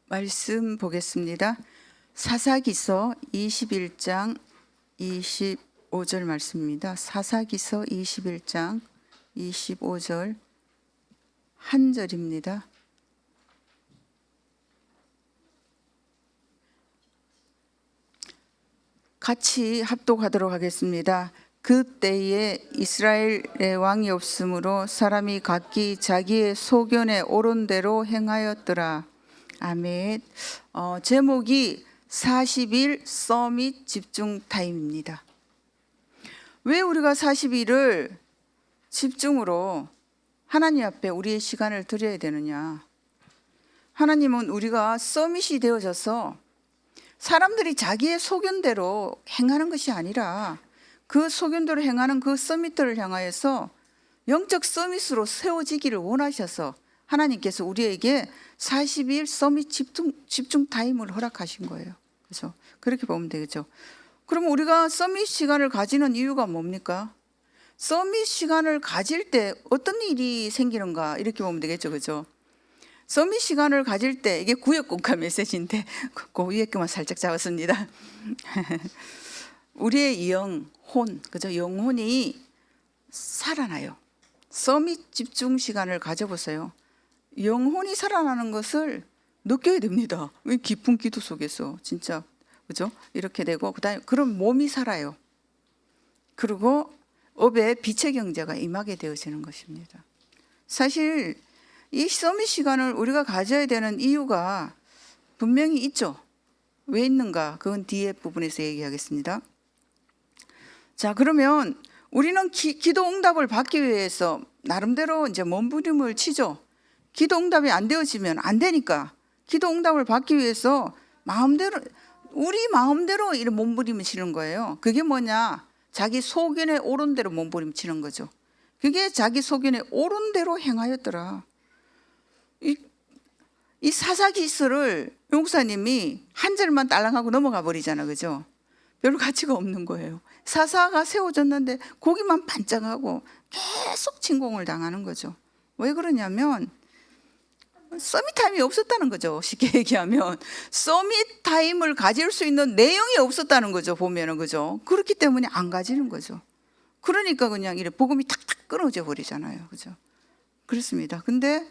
말씀 보겠습니다. 사사기서 21장 25절 말씀입니다. 사사기서 21장 25절 한 절입니다. 같이 합독하도록 하겠습니다. 그때에 이스라엘의 왕이 없으므로 사람이 각기 자기의 소견에 옳은 대로 행하였더라. 아멘. 제목이 40일 서밋 집중 타임입니다. 왜 우리가 40일을 집중으로 하나님 앞에 우리의 시간을 드려야 되느냐? 하나님은 우리가 서밋이 되어져서 사람들이 자기의 소견대로 행하는 것이 아니라 그 소견대로 행하는 그 서밋들을 향하여서 영적 서밋으로 세워지기를 원하셔서 하나님께서 우리에게 40일 서밋 집중 타임을 허락하신 거예요. 그렇죠? 그렇게 보면 되겠죠. 그럼 우리가 서밋 시간을 가지는 이유가 뭡니까? 서밋 시간을 가질 때 어떤 일이 생기는가 이렇게 보면 되겠죠. 그렇죠? 서밋 시간을 가질 때 이게 구역국가 메시지인데 그 위에 것만 살짝 잡았습니다. 우리의 영혼, 그죠? 영혼이 살아나요. 서밋 집중 시간을 가져보세요. 영혼이 살아나는 것을 느껴야 됩니다. 깊은 기도 속에서 진짜 그죠? 이렇게 되고 그다음에 그럼 몸이 살아요. 그리고 업에 빛의 경제가 임하게 되어지는 것입니다. 사실 이 서밋 시간을 우리가 가져야 되는 이유가 분명히 있죠. 왜 있는가? 그건 뒤에 부분에서 얘기하겠습니다. 자, 그러면 우리는 기도 응답을 받기 위해서 나름대로 이제 몸부림을 치죠. 기도 응답이 안 되어지면 안 되니까 기도 응답을 받기 위해서 우리 마음대로 이런 몸부림을 치는 거예요. 그게 뭐냐? 자기 소견에 옳은 대로 몸부림 치는 거죠. 그게 자기 소견에 옳은 대로 행하였더라. 이 사사기서를 용사님이 한 절만 딸랑하고 넘어가 버리잖아, 그죠? 별 가치가 없는 거예요. 사사가 세워졌는데 거기만 반짝하고 계속 침공을 당하는 거죠. 왜 그러냐면 서밋 타임이 없었다는 거죠. 쉽게 얘기하면 서밋 타임을 가질 수 있는 내용이 없었다는 거죠. 보면은 그죠. 그렇기 때문에 안 가지는 거죠. 그러니까 그냥 이래 복음이 탁탁 끊어져 버리잖아요, 그죠. 그렇습니다. 근데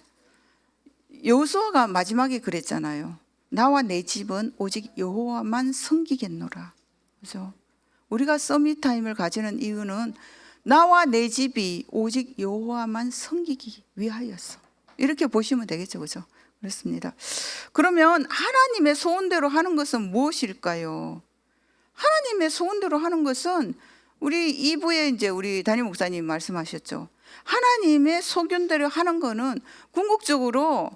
여호수아가 마지막에 그랬잖아요. 나와 내 집은 오직 여호와만 섬기겠노라. 그죠. 우리가 서밋 타임을 가지는 이유는 나와 내 집이 오직 여호와만 섬기기 위하여서. 이렇게 보시면 되겠죠. 그죠? 그렇습니다. 그러면 하나님의 소원대로 하는 것은 무엇일까요? 하나님의 소원대로 하는 것은 우리 2부에 이제 우리 담임 목사님 말씀하셨죠. 하나님의 소견대로 하는 거는 궁극적으로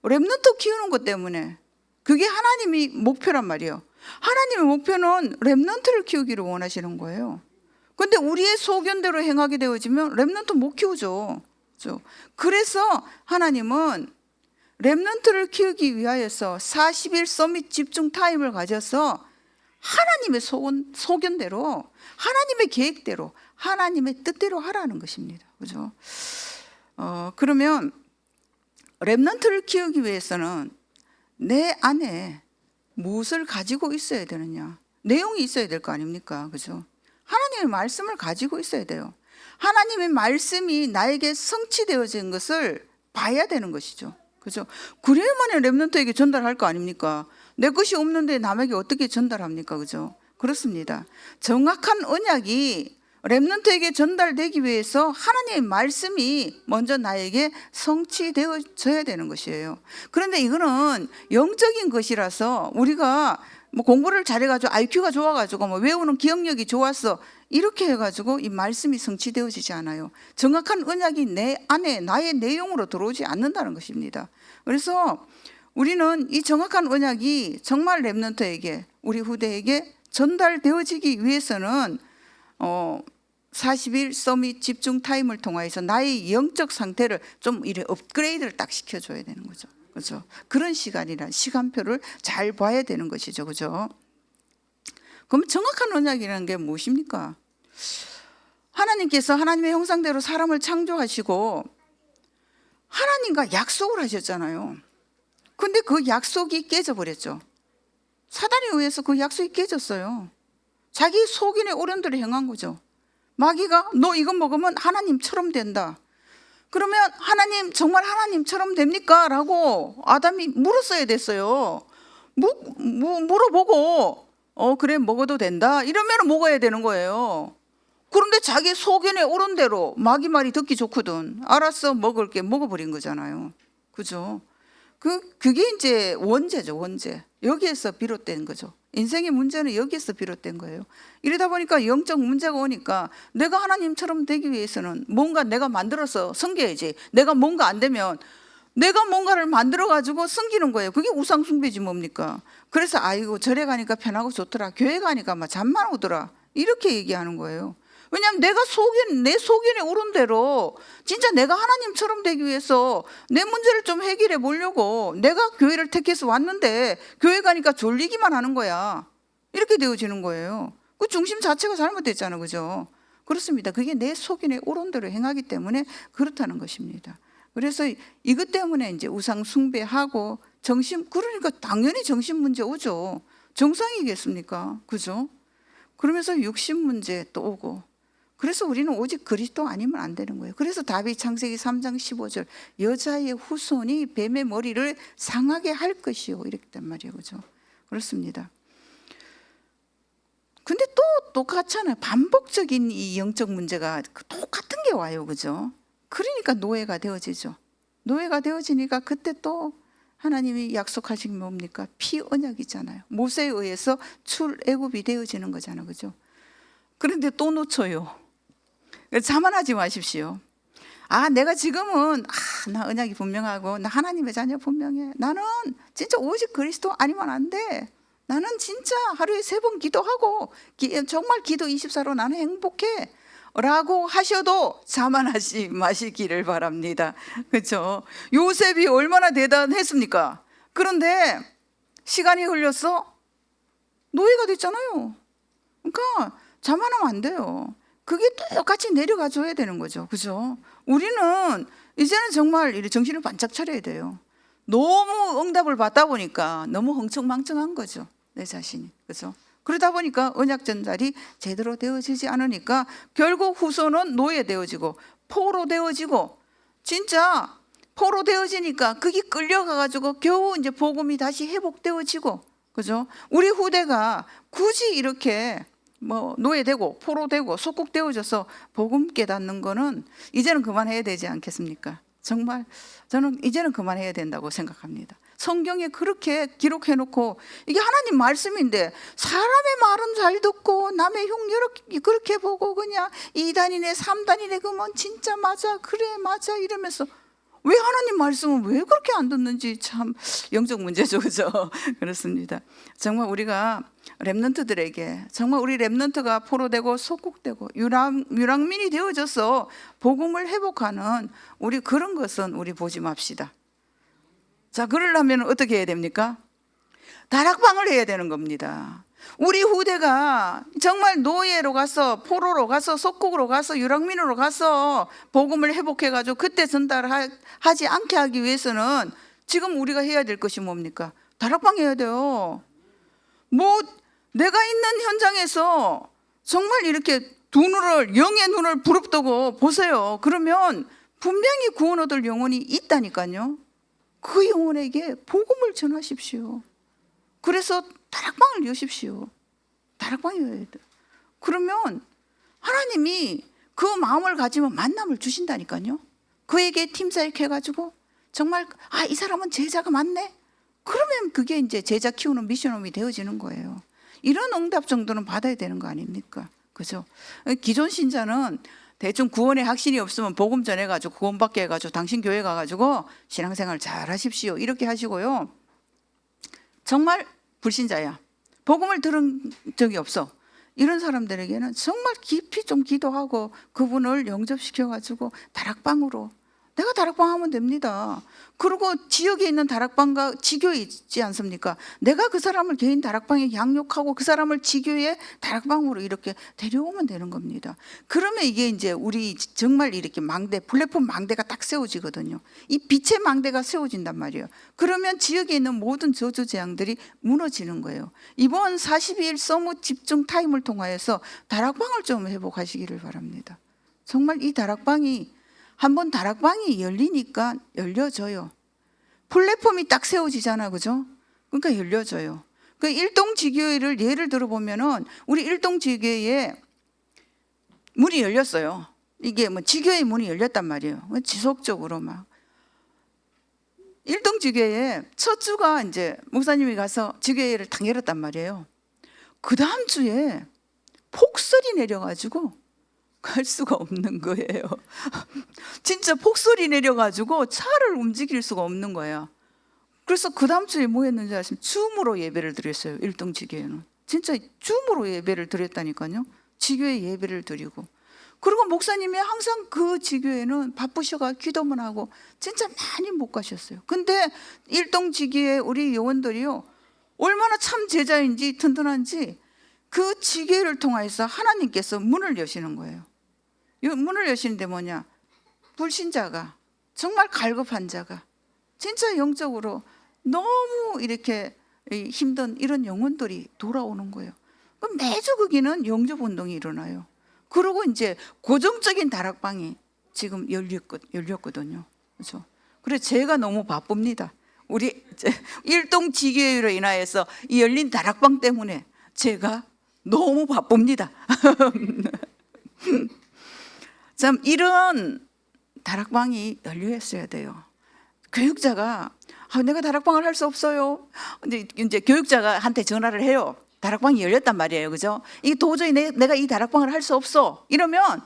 렘넌트 키우는 것 때문에 그게 하나님이 목표란 말이에요. 하나님의 목표는 렘넌트를 키우기를 원하시는 거예요. 근데 우리의 소견대로 행하게 되어지면 렘넌트 못 키우죠. 그래서 하나님은 렘넌트를 키우기 위하여서 40일 서밋 집중 타임을 가져서 하나님의 소견대로 하나님의 계획대로 하나님의 뜻대로 하라는 것입니다. 그죠? 그러면 렘넌트를 키우기 위해서는 내 안에 무엇을 가지고 있어야 되느냐? 내용이 있어야 될 거 아닙니까? 그죠? 하나님의 말씀을 가지고 있어야 돼요. 하나님의 말씀이 나에게 성취되어진 것을 봐야 되는 것이죠. 그죠? 그래야만 렘넌트에게 전달할 거 아닙니까? 내 것이 없는데 남에게 어떻게 전달합니까? 그죠? 그렇습니다. 정확한 언약이 렘넌트에게 전달되기 위해서 하나님의 말씀이 먼저 나에게 성취되어져야 되는 것이에요. 그런데 이거는 영적인 것이라서 우리가 뭐 공부를 잘해가지고 IQ가 좋아가지고 뭐 외우는 기억력이 좋았어 이렇게 해가지고 이 말씀이 성취되어지지 않아요. 정확한 언약이 내 안에 나의 내용으로 들어오지 않는다는 것입니다. 그래서 우리는 이 정확한 언약이 정말 렘넌트에게 우리 후대에게 전달되어지기 위해서는 40일 서밋 집중 타임을 통해서 나의 영적 상태를 좀 이래 업그레이드를 딱 시켜줘야 되는 거죠. 그렇죠? 그런 시간이란 시간표를 잘 봐야 되는 것이죠. 그죠? 그럼 정확한 언약이라는 게 무엇입니까? 하나님께서 하나님의 형상대로 사람을 창조하시고 하나님과 약속을 하셨잖아요. 근데 그 약속이 깨져버렸죠. 사단에 의해서 그 약속이 깨졌어요. 자기 속인의 어른들이 행한 거죠. 마귀가 너 이거 먹으면 하나님처럼 된다. 그러면 하나님 정말 하나님처럼 됩니까? 라고 아담이 물었어야 됐어요. 물어보고 그래 먹어도 된다 이러면 먹어야 되는 거예요. 그런데 자기 속인에 오른 대로 마귀 말이 듣기 좋거든. 알았어 먹을게 먹어버린 거잖아요. 그죠? 그게 이제 원죄죠. 원죄. 여기에서 비롯된 거죠. 인생의 문제는 여기에서 비롯된 거예요. 이러다 보니까 영적 문제가 오니까 내가 하나님처럼 되기 위해서는 뭔가 내가 만들어서 섬겨야지. 내가 뭔가 안 되면 내가 뭔가를 만들어 가지고 섬기는 거예요. 그게 우상 숭배지 뭡니까? 그래서 아이고 절에 가니까 편하고 좋더라. 교회 가니까 막 잠만 오더라. 이렇게 얘기하는 거예요. 왜냐하면 내가 내 속인에 오른 대로 진짜 내가 하나님처럼 되기 위해서 내 문제를 좀 해결해 보려고 내가 교회를 택해서 왔는데 교회 가니까 졸리기만 하는 거야. 이렇게 되어지는 거예요. 그 중심 자체가 잘못됐잖아. 그죠? 그렇습니다. 그게 내 속인에 오른 대로 행하기 때문에 그렇다는 것입니다. 그래서 이것 때문에 이제 우상 숭배하고 그러니까 당연히 정신 문제 오죠. 정상이겠습니까? 그죠? 그러면서 육신 문제 또 오고. 그래서 우리는 오직 그리스도 아니면 안 되는 거예요. 그래서 다윗 창세기 3장 15절 여자의 후손이 뱀의 머리를 상하게 할 것이요 이랬단 말이에요. 그죠? 그렇습니다. 근데 또 똑같잖아요. 반복적인 이 영적 문제가 똑같은 게 와요. 그죠? 그러니까 노예가 되어지죠. 노예가 되어지니까 그때 또 하나님이 약속하신 게 뭡니까? 피 언약이잖아요. 모세에 의해서 출애굽이 되어지는 거잖아요. 그죠? 그런데 또 놓쳐요. 자만하지 마십시오. 내가 지금은 나 언약이 분명하고 나 하나님의 자녀 분명해. 나는 진짜 오직 그리스도 아니면 안 돼. 나는 진짜 하루에 3번 기도하고 정말 기도 24로 나는 행복해 라고 하셔도 자만하지 마시기를 바랍니다. 그렇죠? 요셉이 얼마나 대단했습니까? 그런데 시간이 흘렸어 노예가 됐잖아요. 그러니까 자만하면 안 돼요. 그게 똑같이 내려가 줘야 되는 거죠. 그죠? 우리는 이제는 정말 정신을 반짝 차려야 돼요. 너무 응답을 받다 보니까 너무 흥청망청한 거죠. 내 자신이. 그죠? 그러다 보니까 언약 전달이 제대로 되어지지 않으니까 결국 후손은 노예되어지고 포로 되어지고 진짜 포로 되어지니까 그게 끌려가가지고 겨우 이제 복음이 다시 회복되어지고 그죠? 우리 후대가 굳이 이렇게 노예되고 포로되고 속국되어져서 복음 깨닫는 거는 이제는 그만해야 되지 않겠습니까? 정말 저는 이제는 그만해야 된다고 생각합니다. 성경에 그렇게 기록해놓고 이게 하나님 말씀인데 사람의 말은 잘 듣고 남의 흉 그렇게 보고 그냥 2단이네 3단이네 그러면 진짜 맞아 그래 맞아 이러면서 왜 하나님 말씀은 왜 그렇게 안 듣는지 참 영적 문제죠. 그죠? 그렇습니다. 정말 우리가 렘넌트들에게 정말 우리 렘넌트가 포로되고 속국되고 유랑민이 되어져서 복음을 회복하는 우리 그런 것은 우리 보지 맙시다. 자, 그러려면 어떻게 해야 됩니까? 다락방을 해야 되는 겁니다. 우리 후대가 정말 노예로 가서 포로로 가서 속국으로 가서 유랑민으로 가서 복음을 회복해가지고 그때 전달하지 않게 하기 위해서는 지금 우리가 해야 될 것이 뭡니까? 다락방 해야 돼요. 내가 있는 현장에서 정말 이렇게 영의 눈을 부릅뜨고 보세요. 그러면 분명히 구원 얻을 영혼이 있다니까요. 그 영혼에게 복음을 전하십시오. 그래서 다락방을 여십시오. 다락방이어야 돼. 그러면 하나님이 그 마음을 가지면 만남을 주신다니까요. 그에게 팀사역 해가지고 정말 이 사람은 제자가 많네. 그러면 그게 이제 제자 키우는 미션홈이 되어지는 거예요. 이런 응답 정도는 받아야 되는 거 아닙니까? 그죠? 기존 신자는 대충 구원의 확신이 없으면 복음 전해가지고 구원받게 해가지고 당신 교회 가가지고 신앙생활 잘 하십시오. 이렇게 하시고요. 정말 불신자야. 복음을 들은 적이 없어. 이런 사람들에게는 정말 깊이 좀 기도하고 그분을 영접시켜가지고 다락방으로 내가 다락방 하면 됩니다. 그리고 지역에 있는 다락방과 지교에 있지 않습니까? 내가 그 사람을 개인 다락방에 양육하고 그 사람을 지교에 다락방으로 이렇게 데려오면 되는 겁니다. 그러면 이게 이제 우리 정말 이렇게 망대, 플랫폼 망대가 딱 세워지거든요. 이 빛의 망대가 세워진단 말이에요. 그러면 지역에 있는 모든 저주재앙들이 무너지는 거예요. 이번 42일 서무 집중 타임을 통하여서 다락방을 좀 회복하시기를 바랍니다. 정말 이 다락방이 한번 다락방이 열리니까 열려져요. 플랫폼이 딱 세워지잖아, 그죠? 그러니까 열려져요. 그 일동지교회를 예를 들어보면은 우리 일동지교회에 문이 열렸어요. 이게 뭐 지교회 문이 열렸단 말이에요. 지속적으로 막. 일동지교회에 첫 주가 이제 목사님이 가서 지교회를 딱 열었단 말이에요. 그 다음 주에 폭설이 내려가지고 갈 수가 없는 거예요. 진짜 폭설이 내려가지고 차를 움직일 수가 없는 거예요. 그래서 그 다음 주에 뭐 했는지 아시면 줌으로 예배를 드렸어요. 일동지교회는 진짜 줌으로 예배를 드렸다니까요. 지교회 예배를 드리고, 그리고 목사님이 항상 그 지교회는 바쁘셔가 기도만 하고 진짜 많이 못 가셨어요. 근데 일동지교회 우리 요원들이요, 얼마나 참 제자인지 든든한지 그 지교회를 통해서 하나님께서 문을 여시는 거예요. 이 문을 여시는데 뭐냐, 불신자가, 정말 갈급한 자가, 진짜 영적으로 너무 이렇게 힘든 이런 영혼들이 돌아오는 거예요. 그럼 매주 거기는 영접운동이 일어나요. 그리고 이제 고정적인 다락방이 지금 열렸거든요. 그렇죠? 그래서 제가 너무 바쁩니다. 우리 일동지교회로 인하여서 이 열린 다락방 때문에 제가 너무 바쁩니다. 참 이런 다락방이 열려있어야 돼요. 교육자가 내가 다락방을 할 수 없어요. 근데 이제 교육자가 한테 전화를 해요. 다락방이 열렸단 말이에요, 그죠? 이게 도저히 내가 이 다락방을 할 수 없어. 이러면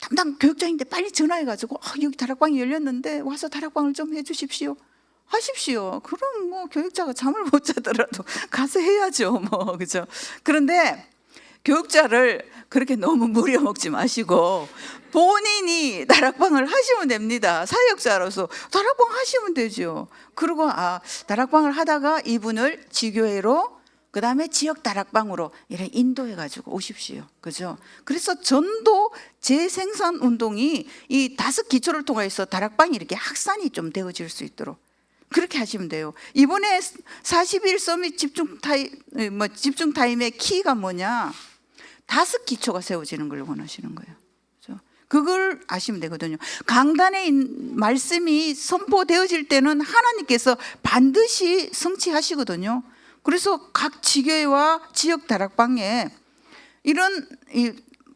담당 교육자인데 빨리 전화해가지고 여기 다락방이 열렸는데 와서 다락방을 좀 해주십시오. 하십시오. 그럼 뭐 교육자가 잠을 못 자더라도 가서 해야죠, 뭐, 그죠? 그런데 교육자를 그렇게 너무 무려먹지 마시고 본인이 다락방을 하시면 됩니다. 사역자로서 다락방 하시면 되죠. 그리고 다락방을 하다가 이분을 지교회로, 그 다음에 지역 다락방으로 이렇게 인도해가지고 오십시오. 그죠? 그래서 전도 재생산 운동이 이 5기초를 통해서 다락방이 이렇게 확산이 좀 되어질 수 있도록 그렇게 하시면 돼요. 이번에 40일 서밋 집중 타임의 키가 뭐냐? 5기초가 세워지는 걸 원하시는 거예요. 그렇죠? 그걸 아시면 되거든요. 강단의 말씀이 선포되어질 때는 하나님께서 반드시 성취하시거든요. 그래서 각 지교회와 지역 다락방에 이런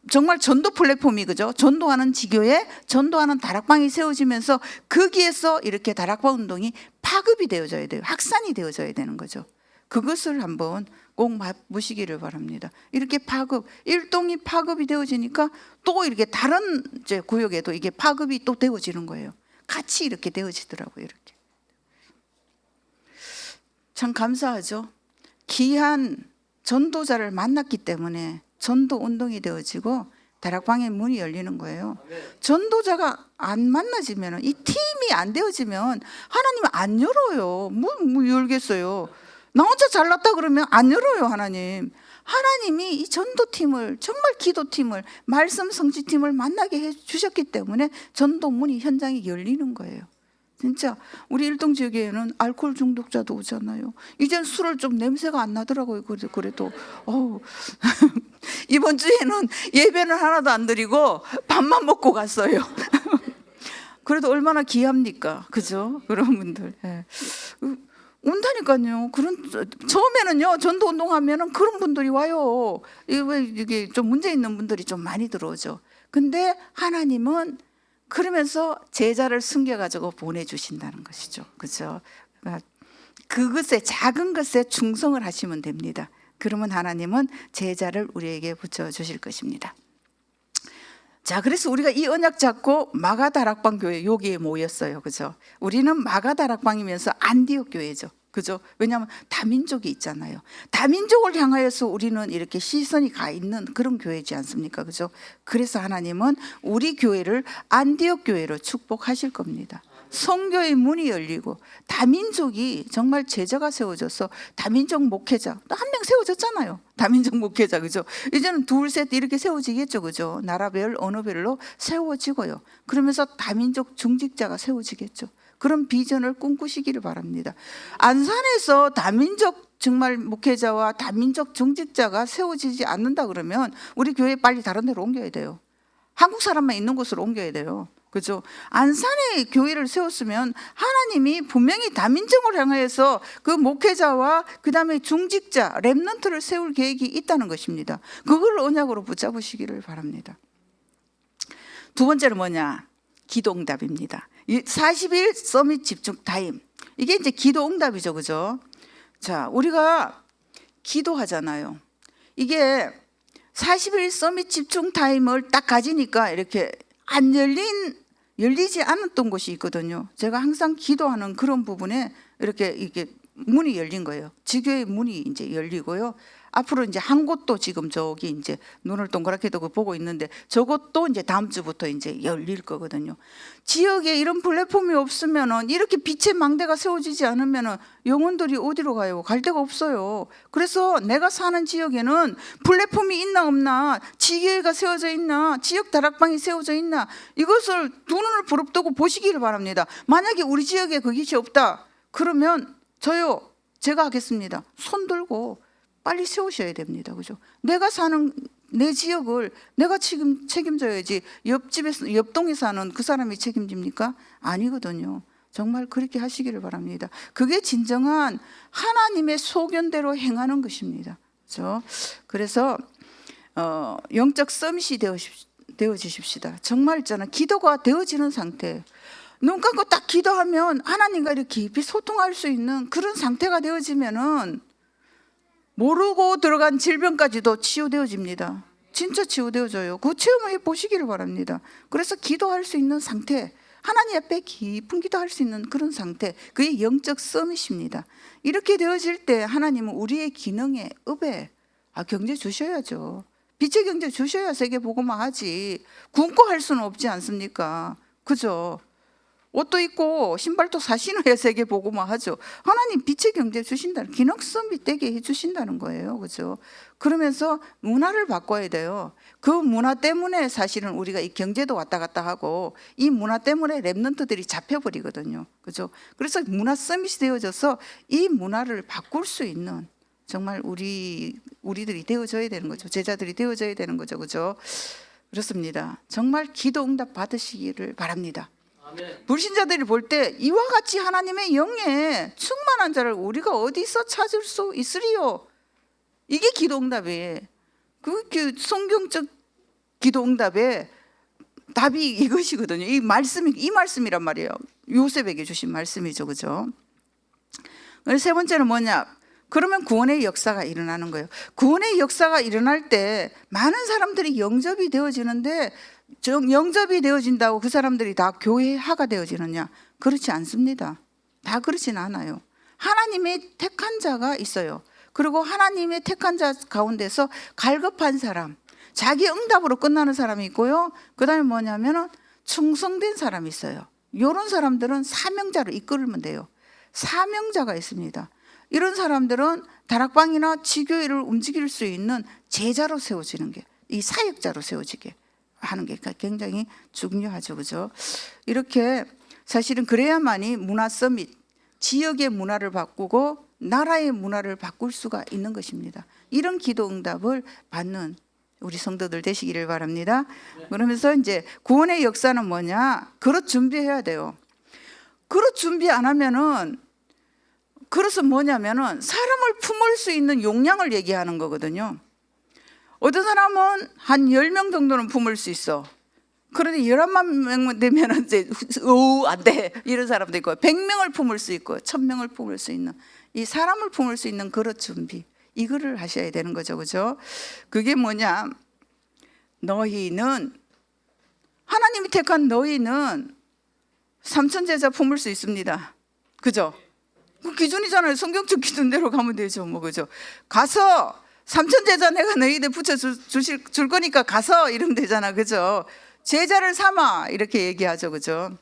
정말 전도 플랫폼이, 그죠? 전도하는 지교회, 전도하는 다락방이 세워지면서 거기에서 이렇게 다락방 운동이 파급이 되어져야 돼요. 확산이 되어져야 되는 거죠. 그것을 한번 꼭 맛보시기를 바랍니다. 이렇게 파급, 일동이 파급이 되어지니까 또 이렇게 다른 이제 구역에도 이게 파급이 또 되어지는 거예요. 같이 이렇게 되어지더라고요. 이렇게 참 감사하죠. 귀한 전도자를 만났기 때문에 전도 운동이 되어지고 다락방의 문이 열리는 거예요. 전도자가 안 만나지면, 이 팀이 안 되어지면 하나님은 안 열어요. 뭐 열겠어요. 나 혼자 잘났다 그러면 안 열어요, 하나님. 하나님이 이 전도팀을, 정말 기도팀을, 말씀 성취팀을 만나게 해주셨기 때문에 전도문이, 현장이 열리는 거예요. 진짜 우리 일동지역에는 알코올 중독자도 오잖아요. 이젠 술을 좀 냄새가 안 나더라고요. 그래도 이번 주에는 예배는 하나도 안 드리고 밥만 먹고 갔어요. 그래도 얼마나 귀합니까, 그죠? 그런 분들. 네. 온다니까요. 처음에는요, 전도 운동하면은 그런 분들이 와요. 이게 좀 문제 있는 분들이 좀 많이 들어오죠. 근데 하나님은 그러면서 제자를 숨겨가지고 보내주신다는 것이죠. 그죠? 그것에, 작은 것에 충성을 하시면 됩니다. 그러면 하나님은 제자를 우리에게 붙여주실 것입니다. 자, 그래서 우리가 이 언약 잡고 마가다락방 교회 여기에 모였어요. 그죠? 우리는 마가다락방이면서 안디옥 교회죠. 그죠? 왜냐하면 다민족이 있잖아요. 다민족을 향하여서 우리는 이렇게 시선이 가 있는 그런 교회지 않습니까? 그죠? 그래서 하나님은 우리 교회를 안디옥 교회로 축복하실 겁니다. 성교의 문이 열리고 다민족이 정말 제자가 세워져서 다민족 목회자 또 한 명 세워졌잖아요. 다민족 목회자, 그죠? 이제는 둘, 셋 이렇게 세워지겠죠, 그죠? 나라별, 언어별로 세워지고요. 그러면서 다민족 중직자가 세워지겠죠. 그런 비전을 꿈꾸시기를 바랍니다. 안산에서 다민족 정말 목회자와 다민족 중직자가 세워지지 않는다 그러면 우리 교회 빨리 다른 데로 옮겨야 돼요. 한국 사람만 있는 곳으로 옮겨야 돼요. 그죠? 안산에 교회를 세웠으면 하나님이 분명히 다민족을 향해서 그 목회자와 그 다음에 중직자, 렘넌트를 세울 계획이 있다는 것입니다. 그걸 언약으로 붙잡으시기를 바랍니다. 두 번째는 뭐냐? 기도응답입니다. 40일 서밋 집중 타임. 이게 이제 기도응답이죠, 그죠? 자, 우리가 기도하잖아요. 이게 40일 서밋 집중 타임을 딱 가지니까 이렇게 안 열리지 않았던 곳이 있거든요. 제가 항상 기도하는 그런 부분에 이렇게 문이 열린 거예요. 지교의 문이 이제 열리고요. 앞으로 이제 한 곳도 지금 저기 이제 눈을 동그랗게 뜨고 보고 있는데 저것도 이제 다음 주부터 이제 열릴 거거든요. 지역에 이런 플랫폼이 없으면은 이렇게 빛의 망대가 세워지지 않으면은 영혼들이 어디로 가요? 갈 데가 없어요. 그래서 내가 사는 지역에는 플랫폼이 있나 없나, 지교회가 세워져 있나, 지역 다락방이 세워져 있나, 이것을 두 눈을 부릅뜨고 보시기를 바랍니다. 만약에 우리 지역에 그것이 없다 그러면 제가 하겠습니다. 손 들고 빨리 세우셔야 됩니다. 그죠? 내가 사는 내 지역을 내가 지금 책임져야지 옆집에서 옆동에 사는 그 사람이 책임집니까? 아니거든요. 정말 그렇게 하시기를 바랍니다. 그게 진정한 하나님의 소견대로 행하는 것입니다. 그렇죠? 그래서 영적 서밋이 되어지십시다. 정말 있잖아. 기도가 되어지는 상태. 눈 감고 딱 기도하면 하나님과 이렇게 깊이 소통할 수 있는 그런 상태가 되어지면은 모르고 들어간 질병까지도 치유되어집니다. 진짜 치유되어져요. 그 체험을 해보시기를 바랍니다. 그래서 기도할 수 있는 상태, 하나님 앞에 깊은 기도할 수 있는 그런 상태, 그게 영적 서밋입니다. 이렇게 되어질 때 하나님은 우리의 기능에 읍에 경제 주셔야죠. 빛의 경제 주셔야 세계복음화 하지. 굶고 할 수는 없지 않습니까? 그죠? 옷도 입고 신발도 사신어야 세계 복음화 하죠. 하나님 빛의 경제 주신다는, 기능성이 되게 해주신다는 거예요. 그죠? 그러면서 문화를 바꿔야 돼요. 그 문화 때문에 사실은 우리가 이 경제도 왔다 갔다 하고 이 문화 때문에 랩런트들이 잡혀버리거든요. 그죠? 그래서 문화 서밋이 되어져서 이 문화를 바꿀 수 있는 정말 우리들이 되어져야 되는 거죠. 제자들이 되어져야 되는 거죠. 그죠? 그렇습니다. 정말 기도 응답 받으시기를 바랍니다. 불신자들이 볼 때 이와 같이 하나님의 영에 충만한 자를 우리가 어디서 찾을 수 있으리요? 이게 기도응답이에요. 그 성경적 기도응답의 답이 이것이거든요. 이 말씀이란 말이에요. 요셉에게 주신 말씀이죠, 그죠? 세 번째는 뭐냐? 그러면 구원의 역사가 일어나는 거예요. 구원의 역사가 일어날 때 많은 사람들이 영접이 되어지는데 영접이 되어진다고 그 사람들이 다 교회화가 되어지느냐? 그렇지 않습니다. 다 그렇진 않아요. 하나님의 택한 자가 있어요. 그리고 하나님의 택한 자 가운데서 갈급한 사람, 자기 응답으로 끝나는 사람이 있고요. 그 다음에 뭐냐면은 충성된 사람이 있어요. 이런 사람들은 사명자로 이끌면 돼요. 사명자가 있습니다. 이런 사람들은 다락방이나 지교회를 움직일 수 있는 제자로 세워지는 게, 이 사역자로 세워지게 하는 게 굉장히 중요하죠. 그죠? 이렇게 사실은 그래야만이 문화 서밋, 지역의 문화를 바꾸고 나라의 문화를 바꿀 수가 있는 것입니다. 이런 기도 응답을 받는 우리 성도들 되시기를 바랍니다. 그러면서 이제 구원의 역사는 뭐냐? 그릇 준비해야 돼요. 그릇 준비 안 하면은, 그릇은 뭐냐면은 사람을 품을 수 있는 용량을 얘기하는 거거든요. 어떤 사람은 한 10명 정도는 품을 수 있어. 그런데 11만 명 되면 이제 안 돼. 이런 사람도 있고 100명을 품을 수 있고 1000명을 품을 수 있는, 이 사람을 품을 수 있는 그릇 준비, 이거를 하셔야 되는 거죠. 그죠? 그게 뭐냐? 너희는, 하나님이 택한 너희는 3000 제자 품을 수 있습니다. 그죠? 그 기준이잖아요. 성경적 기준대로 가면 되죠. 뭐 그죠? 가서 삼천 제자 내가 너희들 붙여 줄 거니까 가서 이러면 되잖아. 그죠? 제자를 삼아 이렇게 얘기하죠. 그죠?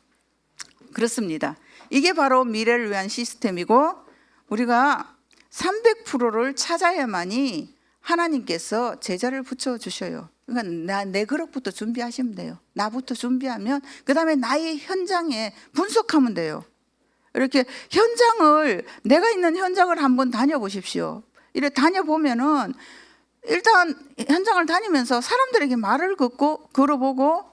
그렇습니다. 이게 바로 미래를 위한 시스템이고 우리가 300%를 찾아야만이 하나님께서 제자를 붙여 주셔요. 그러니까 내 그릇부터 준비하시면 돼요. 나부터 준비하면 그 다음에 나의 현장에 분석하면 돼요. 이렇게 현장을 내가 있는 현장을 한번 다녀보십시오. 이렇게 다녀보면은 일단 현장을 다니면서 사람들에게 말을 걸어보고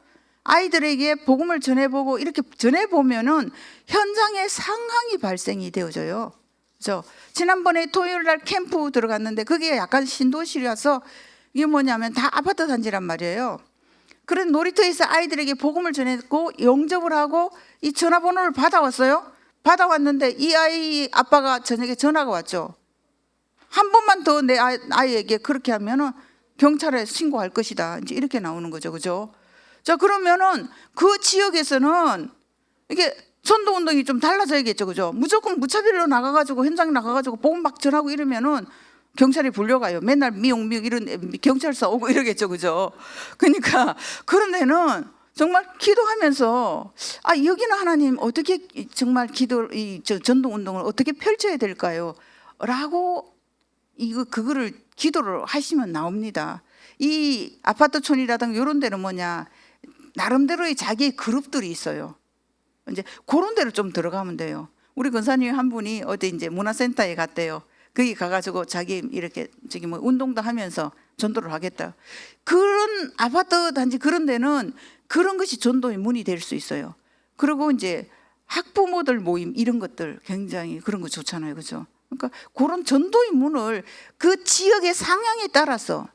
아이들에게 복음을 전해보고 이렇게 전해보면은 현장에 상황이 발생이 되어져요. 그렇죠? 지난번에 토요일 날 캠프 들어갔는데 그게 약간 신도시라서 이게 뭐냐면 다 아파트 단지란 말이에요. 그런 놀이터에서 아이들에게 복음을 전했고 영접을 하고 이 전화번호를 받아왔어요. 받아왔는데 이 아이 아빠가 저녁에 전화가 왔죠. 한 번만 더 내 아이에게 그렇게 하면은 경찰에 신고할 것이다. 이제 이렇게 나오는 거죠. 그죠? 자, 그러면은 그 지역에서는 이게 전도운동이 좀 달라져야겠죠. 그죠? 무조건 무차별로 나가가지고 현장 나가가지고 복음 막 전하고 이러면은 경찰이 불려가요. 맨날 미용 이런 경찰서 오고 이러겠죠. 그죠? 그러니까 그런 데는 정말 기도하면서 여기는 하나님 어떻게 정말 전도 운동을 어떻게 펼쳐야 될까요? 라고 그거를 기도를 하시면 나옵니다. 이 아파트촌이라든가 이런 데는 뭐냐 나름대로의 자기의 그룹들이 있어요. 이제 그런 데로 좀 들어가면 돼요. 우리 권사님 한 분이 어디 이제 문화센터에 갔대요. 거기 가가지고 자기 이렇게 뭐 운동도 하면서 전도를 하겠다. 그런 아파트 단지 그런 데는 그런 것이 전도의 문이 될 수 있어요. 그리고 이제 학부모들 모임 이런 것들 굉장히 그런 거 좋잖아요. 그죠? 그러니까 그런 전도의 문을 그 지역의 상황에 따라서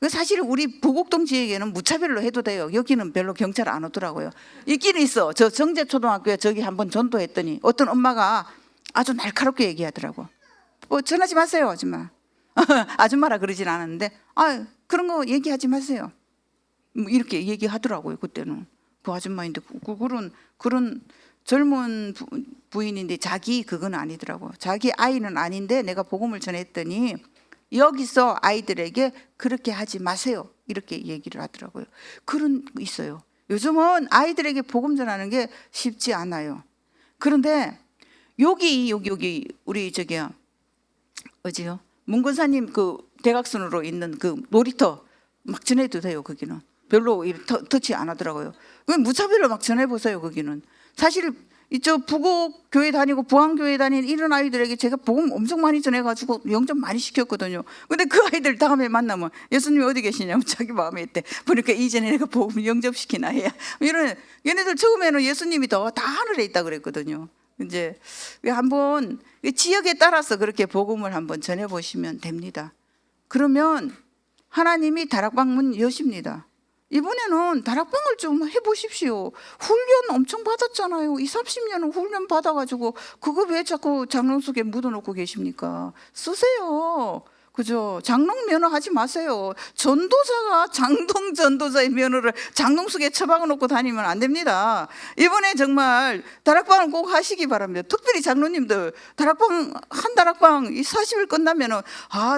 사실 우리 부곡동 지역에는 무차별로 해도 돼요. 여기는 별로 경찰 안 오더라고요. 있기는 있어. 저 정제초등학교에 저기 한번 전도했더니 어떤 엄마가 아주 날카롭게 얘기하더라고. 전하지 마세요, 아줌마. 아줌마라 그러진 않았는데 그런 거 얘기하지 마세요. 이렇게 얘기하더라고요. 그때는 그 아줌마인데 그런 젊은 부인인데 자기 그건 아니더라고요. 자기 아이는 아닌데 내가 복음을 전했더니 여기서 아이들에게 그렇게 하지 마세요. 이렇게 얘기를 하더라고요. 그런 거 있어요. 요즘은 아이들에게 복음 전하는 게 쉽지 않아요. 그런데 여기 우리 저기요 어디요? 문근사님 그 대각선으로 있는 그 놀이터 막 전해도 돼요. 거기는 별로 터치 안 하더라고요. 그냥 무차별로 막 전해보세요. 거기는 사실 이쪽 부곡 교회 다니고 부항교회 다니는 이런 아이들에게 제가 복음 엄청 많이 전해가지고 영접 많이 시켰거든요. 근데 그 아이들 다음에 만나면 예수님이 어디 계시냐면 자기 마음에 있대. 그러니까 이전에 내가 복음 영접시키나 해야 이런 얘네들 처음에는 예수님이 다 하늘에 있다 그랬거든요. 이제 한번 지역에 따라서 그렇게 복음을 한번 전해보시면 됩니다. 그러면 하나님이 다락방 문 여십니다. 이번에는 다락방을 좀 해보십시오. 훈련 엄청 받았잖아요. 30년은 훈련 받아가지고 그거 왜 자꾸 장롱 속에 묻어놓고 계십니까? 쓰세요. 그죠? 장롱 면허 하지 마세요. 전도자가 장동 전도자의 면허를 장롱 속에 처박아 놓고 다니면 안 됩니다. 이번에 정말 다락방을 꼭 하시기 바랍니다. 특별히 장로님들 한 다락방 40일 끝나면은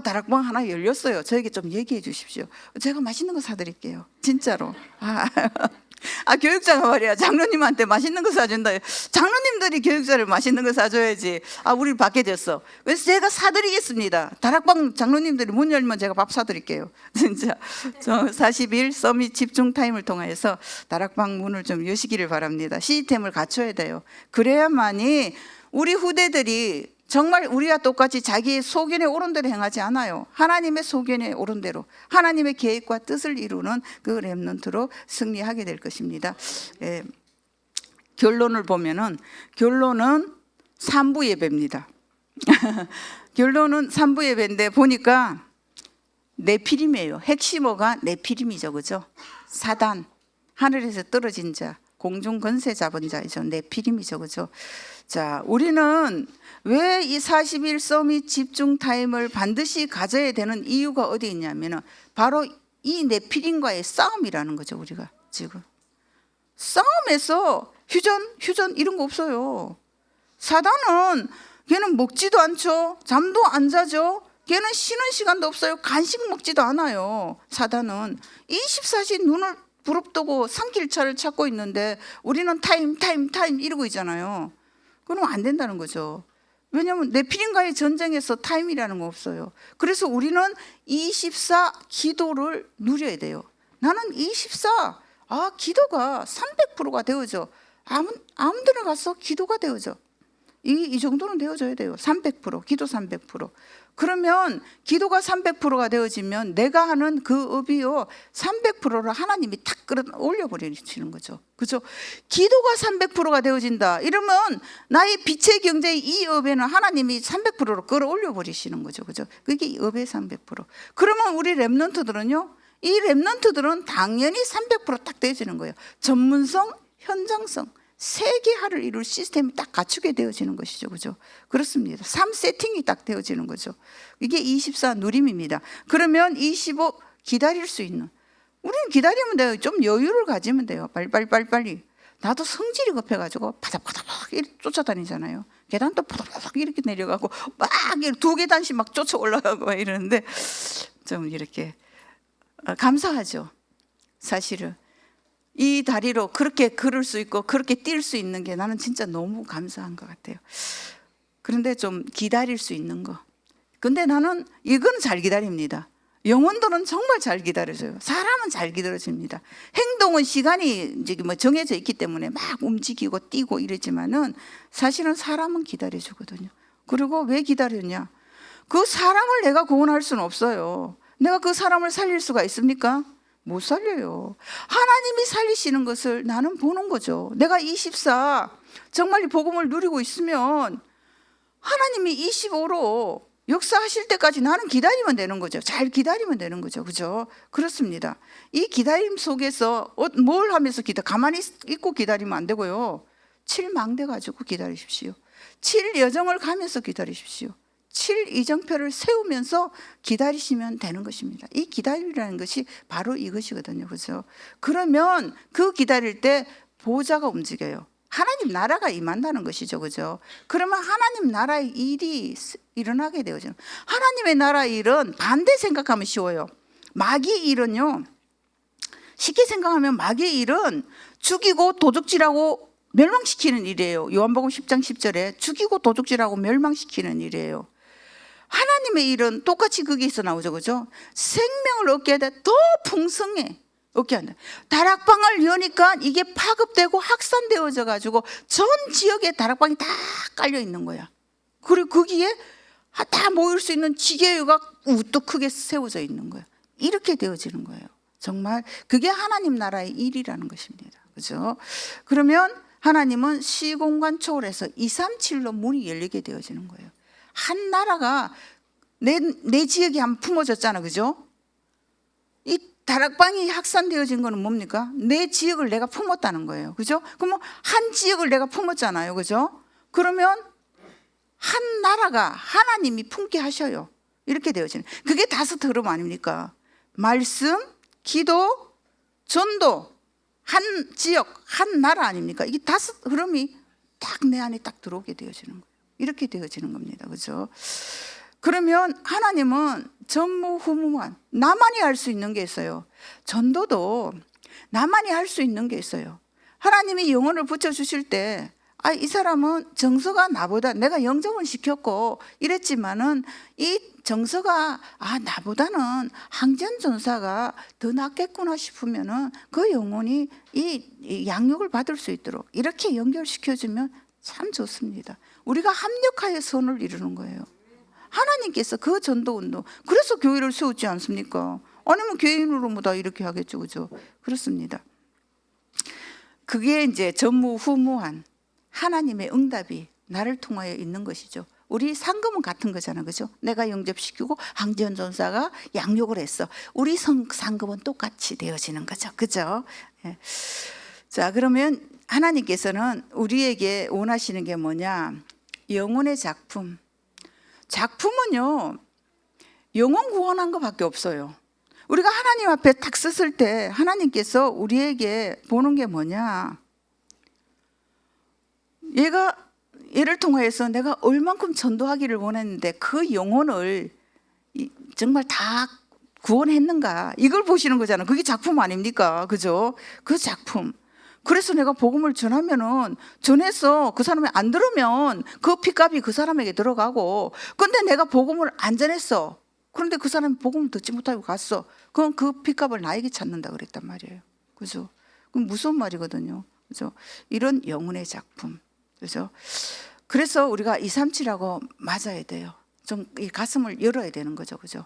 다락방 하나 열렸어요. 저에게 좀 얘기해 주십시오. 제가 맛있는 거 사드릴게요. 진짜로. 교육자가 말이야 장로님한테 맛있는 거 사준다. 장로님들이 교육자를 맛있는 거 사줘야지. 우리 받게 됐어. 그래서 제가 사드리겠습니다. 다락방 장로님들이 문 열면 제가 밥 사드릴게요. 진짜 40일 서밋 집중 타임을 통해서 다락방 문을 좀 여시기를 바랍니다. 시스템을 갖춰야 돼요. 그래야만이 우리 후대들이 정말 우리와 똑같이 자기의 소견에 옳은 대로 행하지 않아요. 하나님의 소견에 옳은 대로 하나님의 계획과 뜻을 이루는 그 렘넌트로 승리하게 될 것입니다. 결론을 보면은 결론은 3부 예배입니다. 결론은 3부 예배인데 보니까 네피림이에요. 핵심어가 네피림이죠. 그죠? 사단, 하늘에서 떨어진 자, 공중 권세 잡은 자이죠. 네피림이죠. 그죠? 자, 우리는 왜 이 40일 서밋 집중 타임을 반드시 가져야 되는 이유가 어디 있냐면은 바로 이 네피림과의 싸움이라는 거죠. 우리가 지금 싸움에서 휴전 이런 거 없어요. 사단은 걔는 먹지도 않죠. 잠도 안 자죠. 걔는 쉬는 시간도 없어요. 간식 먹지도 않아요. 사단은 24시 눈을 부릅뜨고 산길차를 찾고 있는데 우리는 타임 이러고 있잖아요. 그러면 안 된다는 거죠. 왜냐하면 네피림과의 전쟁에서 타임이라는 거 없어요. 그래서 우리는 24 기도를 누려야 돼요. 나는 24 기도가 300%가 되어져. 아무 데나 가서 기도가 되어져. 이 정도는 되어져야 돼요. 300% 기도 300%. 그러면 기도가 300%가 되어지면 내가 하는 그 업이요 300%를 하나님이 탁 끌어 올려버리시는 거죠. 그죠? 기도가 300%가 되어진다 이러면 나의 빛의 경제의 이 업에는 하나님이 300%로 끌어 올려버리시는 거죠. 그죠? 그게 이 업의 300%. 그러면 우리 랩런트들은요, 이 랩런트들은 당연히 300%딱 되어지는 거예요. 전문성, 현장성, 세계화를 이룰 시스템이 딱 갖추게 되어지는 것이죠. 그죠? 그렇습니다. 3세팅이 딱 되어지는 거죠. 이게 24 누림입니다. 그러면 25 기다릴 수 있는. 우리는 기다리면 돼요. 좀 여유를 가지면 돼요. 빨리. 나도 성질이 급해가지고 바닥바닥 이렇게 쫓아다니잖아요. 계단도 바닥바닥 이렇게 내려가고 막 2계단씩 막 쫓아 올라가고 이러는데 좀 이렇게 감사하죠. 사실은. 이 다리로 그렇게 걸을 수 있고 그렇게 뛸 수 있는 게 나는 진짜 너무 감사한 것 같아요. 그런데 좀 기다릴 수 있는 거. 근데 나는 이건 잘 기다립니다. 영혼들은 정말 잘 기다려줘요. 사람은 잘 기다려집니다. 행동은 시간이 이제 뭐 정해져 있기 때문에 막 움직이고 뛰고 이러지만은 사실은 사람은 기다려주거든요. 그리고 왜 기다렸냐? 그 사람을 내가 구원할 수는 없어요. 내가 그 사람을 살릴 수가 있습니까? 못 살려요. 하나님이 살리시는 것을 나는 보는 거죠. 내가 24 정말 이 복음을 누리고 있으면 하나님이 25로 역사하실 때까지 나는 기다리면 되는 거죠. 잘 기다리면 되는 거죠. 그죠? 그렇습니다. 이 기다림 속에서 뭘 하면서 가만히 있고 기다리면 안 되고요. 7망대 가지고 기다리십시오. 7여정을 가면서 기다리십시오. 7이정표를 세우면서 기다리시면 되는 것입니다. 이 기다리라는 것이 바로 이것이거든요. 그죠? 그러면 그 기다릴 때 보좌가 움직여요. 하나님 나라가 임한다는 것이죠. 그죠? 그러면 하나님 나라의 일이 일어나게 되어져요. 하나님의 나라 일은 반대 생각하면 쉬워요. 마귀의 일은요, 쉽게 생각하면 마귀의 일은 죽이고 도둑질하고 멸망시키는 일이에요. 요한복음 10장 10절에 죽이고 도둑질하고 멸망시키는 일이에요. 하나님의 일은 똑같이 거기에서 나오죠. 그죠? 생명을 얻게 하되 더 풍성해 얻게 한다. 다락방을 여니까 이게 파급되고 확산되어져 가지고 전 지역에 다락방이 다 깔려 있는 거야. 그리고 거기에 다 모일 수 있는 지게유가 우뚝 크게 세워져 있는 거야. 이렇게 되어지는 거예요. 정말 그게 하나님 나라의 일이라는 것입니다. 그죠? 그러면 하나님은 시공간 초월해서 237로 문이 열리게 되어지는 거예요. 한 나라가 내 지역이 한번 품어졌잖아. 그죠? 이 다락방이 확산되어진 거는 뭡니까? 내 지역을 내가 품었다는 거예요. 그죠? 그러면 한 지역을 내가 품었잖아요. 그죠? 그러면 한 나라가 하나님이 품게 하셔요. 이렇게 되어지는. 그게 5 흐름 아닙니까? 말씀, 기도, 전도, 한 지역, 한 나라 아닙니까? 이게 5 흐름이 딱 내 안에 딱 들어오게 되어지는 거예요. 이렇게 되어지는 겁니다. 그죠? 그러면 하나님은 전무후무한 나만이 할 수 있는 게 있어요. 전도도 나만이 할 수 있는 게 있어요. 하나님이 영혼을 붙여주실 때 이 사람은 정서가 나보다 내가 영접을 시켰고 이랬지만은 이 정서가 나보다는 항전전사가 더 낫겠구나 싶으면은 그 영혼이 이 양육을 받을 수 있도록 이렇게 연결시켜주면 참 좋습니다. 우리가 합력하여 선을 이루는 거예요. 하나님께서 그 전도운동, 그래서 교회를 세우지 않습니까? 아니면 개인으로 뭐 다 이렇게 하겠죠. 그죠? 그렇습니다. 그게 이제 전무후무한 하나님의 응답이 나를 통하여 있는 것이죠. 우리 상금은 같은 거잖아. 그죠? 내가 영접시키고 항전전사가 양육을 했어. 우리 상금은 똑같이 되어지는 거죠. 그죠? 예. 자, 그러면 하나님께서는 우리에게 원하시는 게 뭐냐? 영혼의 작품. 작품은요, 영혼 구원한 것밖에 없어요. 우리가 하나님 앞에 딱 섰을 때 하나님께서 우리에게 보는 게 뭐냐? 얘가 얘를 통하여서 내가 얼만큼 전도하기를 원했는데 그 영혼을 정말 다 구원했는가, 이걸 보시는 거잖아요. 그게 작품 아닙니까? 그죠? 그 작품. 그래서 내가 복음을 전하면은, 전해서 그 사람이 안 들으면 그 핏값이 그 사람에게 들어가고, 근데 내가 복음을 안 전했어. 그런데 그 사람이 복음을 듣지 못하고 갔어. 그럼 그 핏값을 나에게 찾는다 그랬단 말이에요. 그죠? 그럼 무서운 말이거든요. 그죠? 이런 영혼의 작품. 그죠? 그래서 우리가 237하고 맞아야 돼요. 좀 이 가슴을 열어야 되는 거죠. 그죠?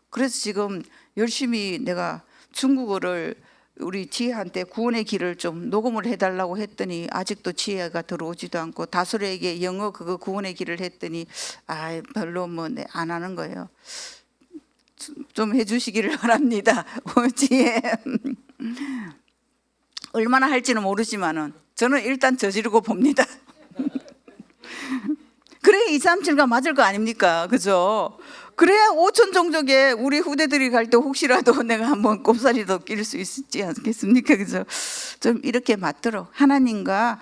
그래서 지금 열심히 내가 중국어를 우리 지혜한테 구원의 길을 좀 녹음을 해달라고 했더니 아직도 지혜가 들어오지도 않고, 다솔에게 영어 그거 구원의 길을 했더니 별로 뭐 안 하는 거예요. 좀 해주시기를 바랍니다. 지혜 얼마나 할지는 모르지만은 저는 일단 저지르고 봅니다. 그래 237가 맞을 거 아닙니까? 그죠? 그래야 5천 종족에 우리 후대들이 갈 때 혹시라도 내가 한번 꼽사리도 낄 수 있지 않겠습니까? 그죠? 좀 이렇게 맞도록 하나님과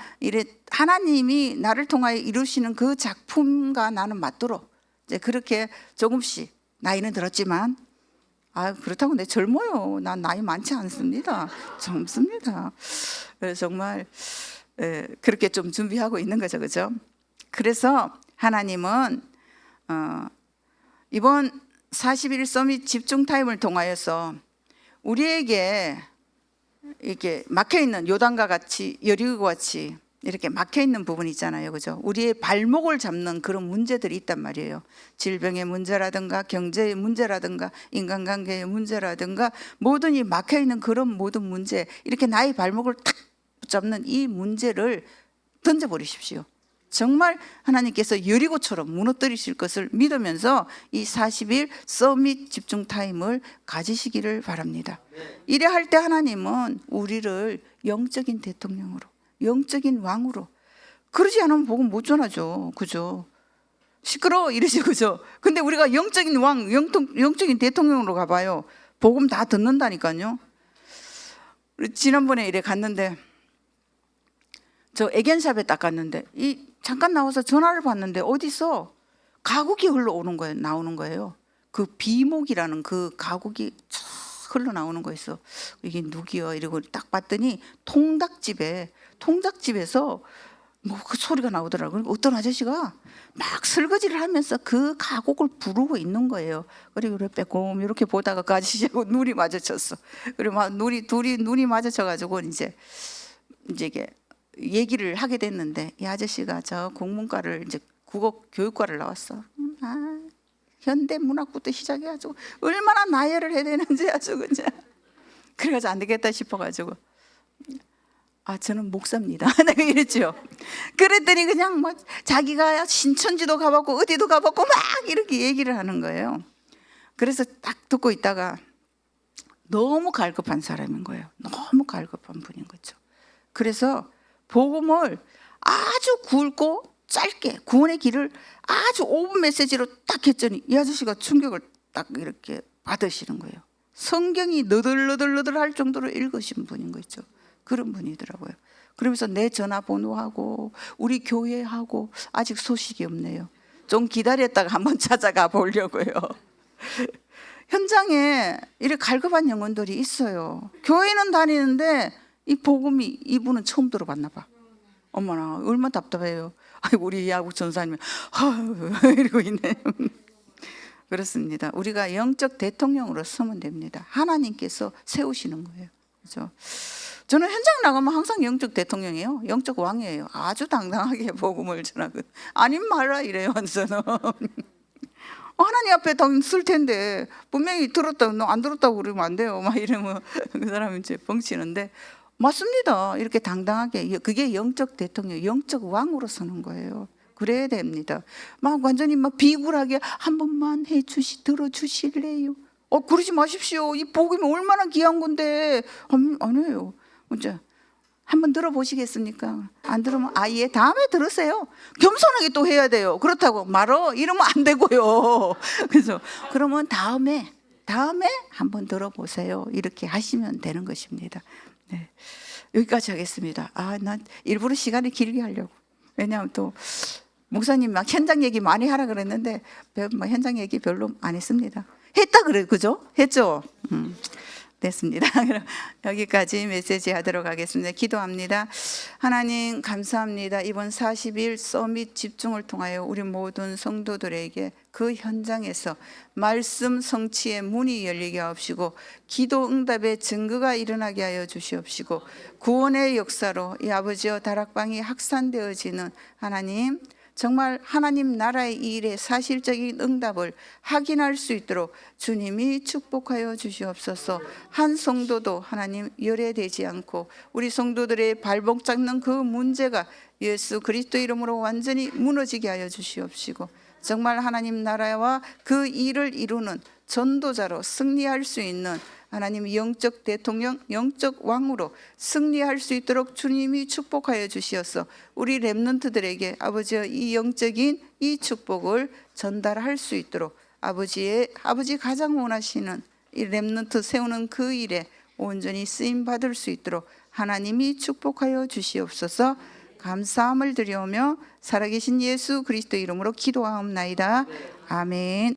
하나님이 나를 통하여 이루시는 그 작품과 나는 맞도록 이제 그렇게 조금씩, 나이는 들었지만 그렇다고 내 젊어요. 난 나이 많지 않습니다. 젊습니다. 정말 그렇게 좀 준비하고 있는 거죠. 그죠? 그래서 하나님은 이번 40일 서밋 집중 타임을 통하여서 우리에게 이렇게 막혀있는 요단과 같이, 여리고와 같이 이렇게 막혀있는 부분이 있잖아요. 그죠? 우리의 발목을 잡는 그런 문제들이 있단 말이에요. 질병의 문제라든가 경제의 문제라든가 인간관계의 문제라든가 모든 이 막혀있는 그런 모든 문제, 이렇게 나의 발목을 탁 붙잡는 이 문제를 던져버리십시오. 정말 하나님께서 여리고처럼 무너뜨리실 것을 믿으면서 이 40일 서밋 집중 타임을 가지시기를 바랍니다. 이래 할 때 하나님은 우리를 영적인 대통령으로, 영적인 왕으로, 그러지 않으면 복음 못 전하죠. 그죠? 시끄러워 이러지. 그죠? 근데 우리가 영적인 왕, 영적인 대통령으로 가봐요. 복음 다 듣는다니까요. 지난번에 이래 갔는데, 저 애견샵에 딱 갔는데 잠깐 나와서 전화를 받는데 어디서 가곡이 흘러오는 거예요. 나오는 거예요. 그 비목이라는 그 가곡이 흘러나오는 거였어. 이게 누구요? 이러고 딱 봤더니 통닭집에서 뭐 그 소리가 나오더라고요. 어떤 아저씨가 막 설거지를 하면서 그 가곡을 부르고 있는 거예요. 그리고 빼꼼 이렇게 보다가 그 아저씨하고 눈이 마주쳤어. 그리고 막 둘이 눈이 마주쳐가지고 이제 이게 얘기를 하게 됐는데, 이 아저씨가 저 국문과를 이제 국어 교육과를 나왔어. 현대문학부터 시작해가지고 얼마나 나열을 해야 되는지 아주 그냥. 그래가지고 안 되겠다 싶어가지고 저는 목사입니다. 내가 이랬죠. 그랬더니 그냥 뭐 자기가 신천지도 가봤고 어디도 가봤고 막 이렇게 얘기를 하는 거예요. 그래서 딱 듣고 있다가 너무 갈급한 사람인 거예요. 너무 갈급한 분인 거죠. 그래서 복음을 아주 굵고 짧게, 구원의 길을 아주 5분 메시지로 딱 했더니 이 아저씨가 충격을 딱 이렇게 받으시는 거예요. 성경이 너덜너덜 할 정도로 읽으신 분인 거죠. 그런 분이더라고요. 그러면서 내 전화번호하고 우리 교회하고 아직 소식이 없네요. 좀 기다렸다가 한번 찾아가 보려고요. 현장에 이렇게 갈급한 영혼들이 있어요. 교회는 다니는데 이 복음이 이분은 처음 들어봤나 봐. 어머나 얼마나 답답해요. 우리 야구 전사님은 이러고 있네. 그렇습니다. 우리가 영적 대통령으로 서면 됩니다. 하나님께서 세우시는 거예요. 그렇죠? 저는 현장 나가면 항상 영적 대통령이에요. 영적 왕이에요. 아주 당당하게 복음을 전하고 아님 말라 이래요. 저는 하나님 앞에 쓸 텐데 분명히 들었다, 너 안 들었다고 그러면 안 돼요. 막 이러면 그 사람이 이제 벙치는데, 맞습니다. 이렇게 당당하게, 그게 영적 대통령, 영적 왕으로 서는 거예요. 그래야 됩니다. 막 완전히 막 비굴하게 한 번만 들어주실래요? 그러지 마십시오. 이 복음이 얼마나 귀한 건데. 아니에요. 이제 한번 들어보시겠습니까? 안 들으면 예, 다음에 들으세요. 겸손하게 또 해야 돼요. 그렇다고 말어 이러면 안 되고요. 그래서 그러면 다음에 한번 들어보세요. 이렇게 하시면 되는 것입니다. 네. 여기까지 하겠습니다. 난 일부러 시간을 길게 하려고. 왜냐하면 또 목사님 막 현장 얘기 많이 하라 그랬는데 뭐 현장 얘기 별로 안 했습니다. 했다 그래, 그죠? 했죠. 됐습니다. 그럼 여기까지 메시지 하도록 하겠습니다. 기도합니다. 하나님 감사합니다. 이번 40일 서밋 집중을 통하여 우리 모든 성도들에게 그 현장에서 말씀 성취의 문이 열리게 하옵시고 기도 응답의 증거가 일어나게 하여 주시옵시고 구원의 역사로 이 아버지여 다락방이 확산되어지는 하나님, 정말 하나님 나라의 일에 사실적인 응답을 확인할 수 있도록 주님이 축복하여 주시옵소서. 한 성도도 하나님 열애되지 않고 우리 성도들의 발목 잡는 그 문제가 예수 그리스도 이름으로 완전히 무너지게 하여 주시옵시고 정말 하나님 나라와 그 일을 이루는 전도자로 승리할 수 있는 하나님 영적 대통령, 영적 왕으로 승리할 수 있도록 주님이 축복하여 주시어서 우리 렘넌트들에게 아버지의 이 영적인 이 축복을 전달할 수 있도록 아버지 가장 원하시는 이 렘넌트 세우는 그 일에 온전히 쓰임 받을 수 있도록 하나님이 축복하여 주시옵소서. 감사함을 드리오며 살아계신 예수 그리스도 이름으로 기도하옵나이다. 아멘.